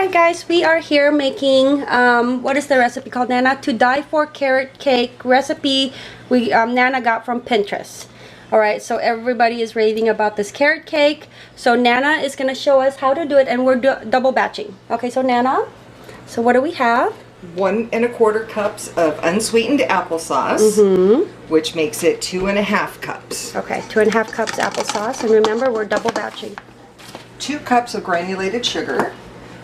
Alright guys, we are here making, what is the recipe called, Nana? To Die For Carrot Cake recipe Nana got from Pinterest. Alright, so everybody is raving about this carrot cake. So Nana is going to show us how to do it, and we're double batching. Okay, so Nana, so what do we have? 1 1/4 cups of unsweetened applesauce, which makes it 2 1/2 cups. Okay, 2 1/2 cups applesauce, and remember we're double batching. 2 cups of granulated sugar,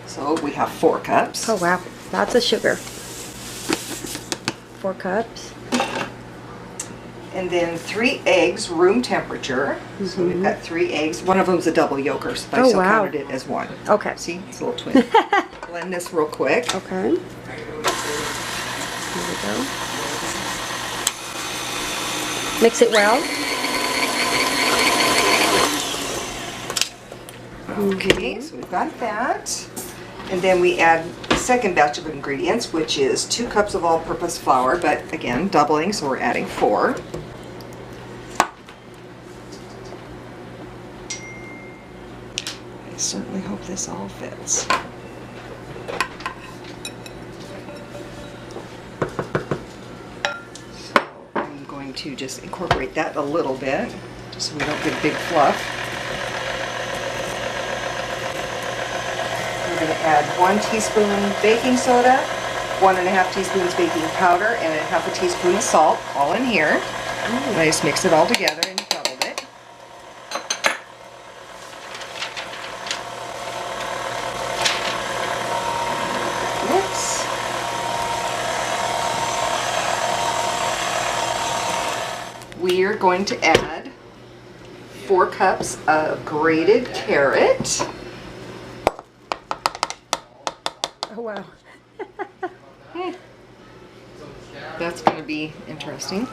so we have 4 cups. Oh wow, lots of sugar. 4 cups. And then 3 eggs, room temperature. So we've got 3 eggs. One of them's a double yolker, so I still counted it as 1. Okay. See, it's a little twin. Blend this real quick. Okay. Here we go. Mix it well. Okay, so we've got that. And then we add the second batch of ingredients, which is 2 cups of all-purpose flour, but again, doubling, so we're adding 4. I certainly hope this all fits. So I'm going to just incorporate that a little bit, just so we don't get a big fluff. We're going to add 1 teaspoon baking soda, 1 1/2 teaspoons baking powder, and 1/2 teaspoon of salt, all in here. And I just mix it all together and doubled it. Mix. We are going to add 4 cups of grated carrot. Oh wow. That's going to be interesting.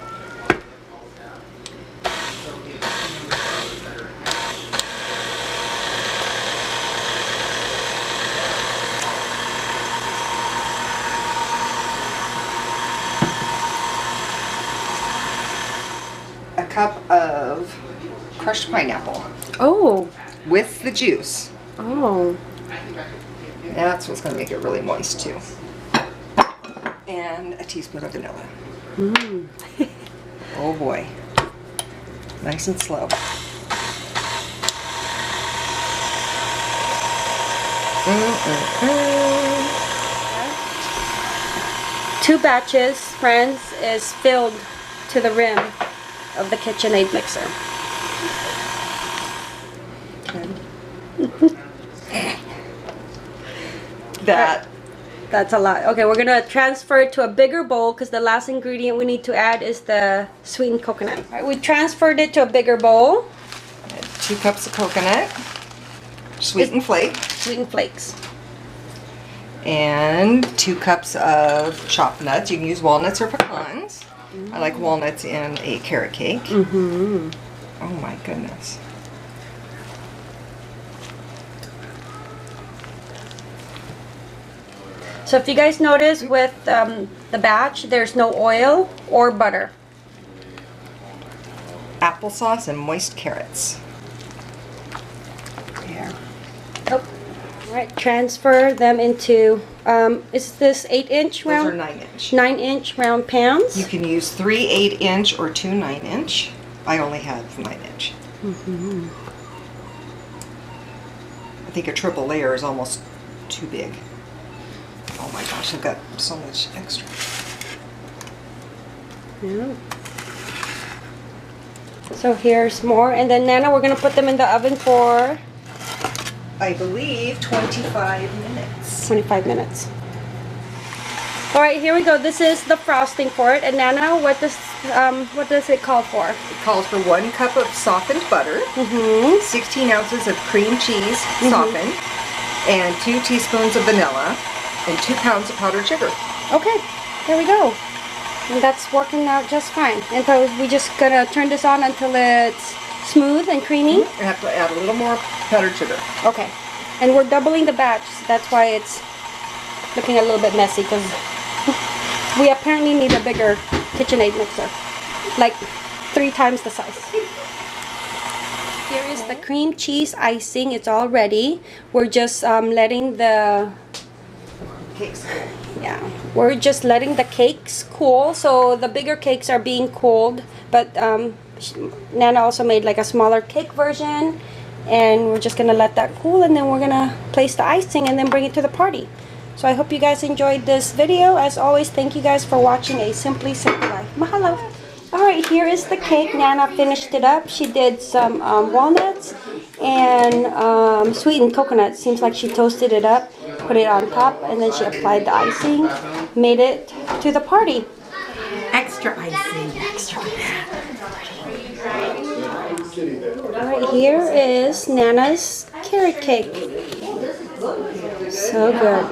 A cup of crushed pineapple. Oh. With the juice. Oh. That's what's going to make it really moist too. And a teaspoon of vanilla. Oh boy. Nice and slow. Two batches, friends, is filled to the rim of the KitchenAid mixer. That's a lot. Okay, we're gonna transfer it to a bigger bowl because the last ingredient we need to add is the sweetened coconut. All right, we transferred it to a bigger bowl. 2 cups of coconut, sweetened flakes. Sweetened flakes. And 2 cups of chopped nuts. You can use walnuts or pecans. I like walnuts in a carrot cake. Oh my goodness. So if you guys notice with the batch, there's no oil or butter. Applesauce and moist carrots. There. Oh. All right, transfer them into, is this 8-inch round? Those are 9-inch. 9-inch round pans. You can use 3 8-inch or 2 9-inch. I only have 9-inch. I think a triple layer is almost too big. Oh my gosh, I've got so much extra. Yeah. So here's more, and then Nana, we're gonna put them in the oven for, I believe 25 minutes. 25 minutes. All right, here we go. This is the frosting for it. And Nana, what does it call for? It calls for 1 cup of softened butter, 16 ounces of cream cheese softened, and 2 teaspoons of vanilla, and 2 pounds of powdered sugar. Okay, there we go. And that's working out just fine. And so we just gonna turn this on until it's smooth and creamy. I have to add a little more powdered sugar. Okay, and we're doubling the batch. So that's why it's looking a little bit messy, because we apparently need a bigger KitchenAid mixer, like 3 times the size. Here is the cream cheese icing. It's all ready. We're just letting the cakes cool. Yeah, we're just letting the cakes cool. So the bigger cakes are being cooled, but Nana also made like a smaller cake version, and we're just gonna let that cool, and then we're gonna place the icing and then bring it to the party. So I hope you guys enjoyed this video. As always, thank you guys for watching A Simply Simple Life. Mahalo. Alright, here is the cake. Nana finished it up. She did some walnuts and sweetened coconut. Seems like she toasted it up, put it on top, and then she applied the icing, made it to the party. Extra icing. Extra. Alright, here is Nana's carrot cake. So good.